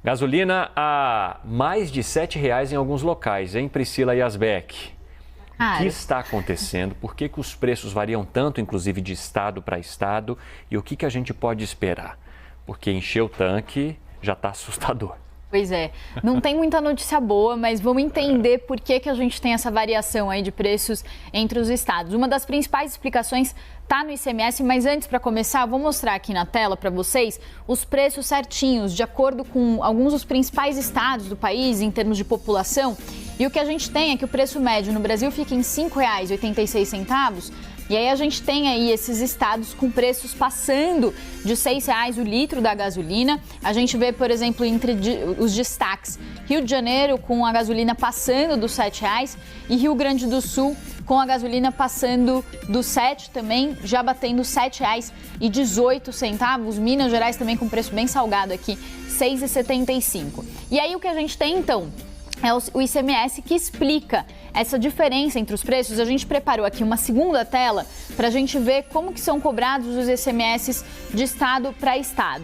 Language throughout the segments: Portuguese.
Gasolina a mais de R$ 7,00 em alguns locais, hein, Priscila Yasbeck? O que está acontecendo? Por que os preços variam tanto, inclusive de estado para estado? E o que a gente pode esperar? Porque encher o tanque já está assustador. Pois é, não tem muita notícia boa, mas vamos entender por que a gente tem essa variação aí de preços entre os estados. Uma das principais explicações está no ICMS, mas antes, para começar, vou mostrar aqui na tela para vocês os preços certinhos, de acordo com alguns dos principais estados do país, em termos de população. E o que a gente tem é que o preço médio no Brasil fica em R$ 5,86. E aí a gente tem aí esses estados com preços passando de R$ 6,00 o litro da gasolina. A gente vê, por exemplo, entre os destaques, Rio de Janeiro com a gasolina passando dos R$ 7,00 e Rio Grande do Sul com a gasolina passando dos 7 também, já batendo R$ 7,18. Minas Gerais também com preço bem salgado aqui, R$ 6,75. E aí o que a gente tem então é o ICMS que explica essa diferença entre os preços. A gente preparou aqui uma segunda tela para a gente ver como que são cobrados os ICMS de estado para estado.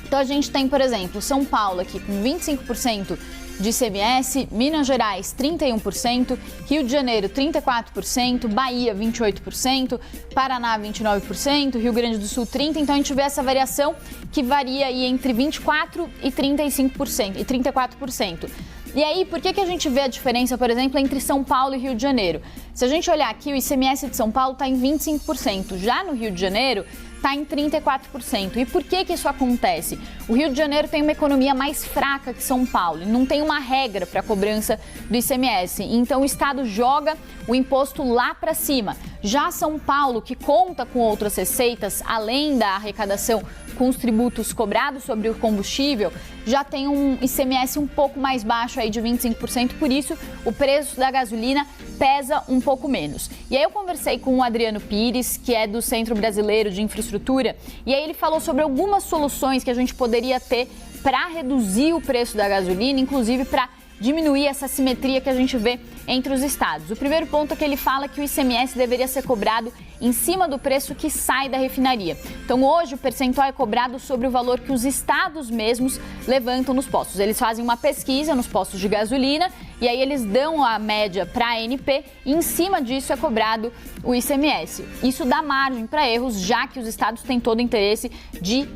Então a gente tem, por exemplo, São Paulo aqui com 25% de ICMS, Minas Gerais 31%, Rio de Janeiro 34%, Bahia 28%, Paraná 29%, Rio Grande do Sul 30%. Então a gente vê essa variação que varia aí entre 24% e 35% e 34%. E aí, por que a gente vê a diferença, por exemplo, entre São Paulo e Rio de Janeiro? Se a gente olhar aqui, o ICMS de São Paulo está em 25%, já no Rio de Janeiro está em 34%. E por que isso acontece? O Rio de Janeiro tem uma economia mais fraca que São Paulo, não tem uma regra para a cobrança do ICMS, então o Estado joga o imposto lá para cima. Já São Paulo, que conta com outras receitas, além da arrecadação com os tributos cobrados sobre o combustível, já tem um ICMS um pouco mais baixo aí de 25%, por isso o preço da gasolina pesa um pouco menos. E aí eu conversei com o Adriano Pires, que é do Centro Brasileiro de Infraestrutura, e aí ele falou sobre algumas soluções que a gente poderia ter para reduzir o preço da gasolina, inclusive para diminuir essa simetria que a gente vê entre os estados. O primeiro ponto é que ele fala que o ICMS deveria ser cobrado em cima do preço que sai da refinaria. Então hoje o percentual é cobrado sobre o valor que os estados mesmos levantam nos postos. Eles fazem uma pesquisa nos postos de gasolina e aí eles dão a média para a ANP e em cima disso é cobrado o ICMS. Isso dá margem para erros, já que os estados têm todo o interesse de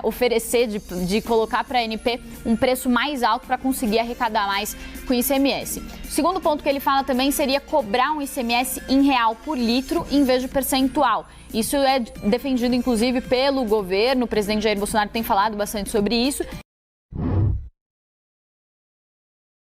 oferecer, de colocar para a ANP um preço mais alto para conseguir arrecadar mais com o ICMS. O segundo ponto que ele fala também seria cobrar um ICMS em real por litro em vez de percentual. Isso é defendido, inclusive, pelo governo. O presidente Jair Bolsonaro tem falado bastante sobre isso.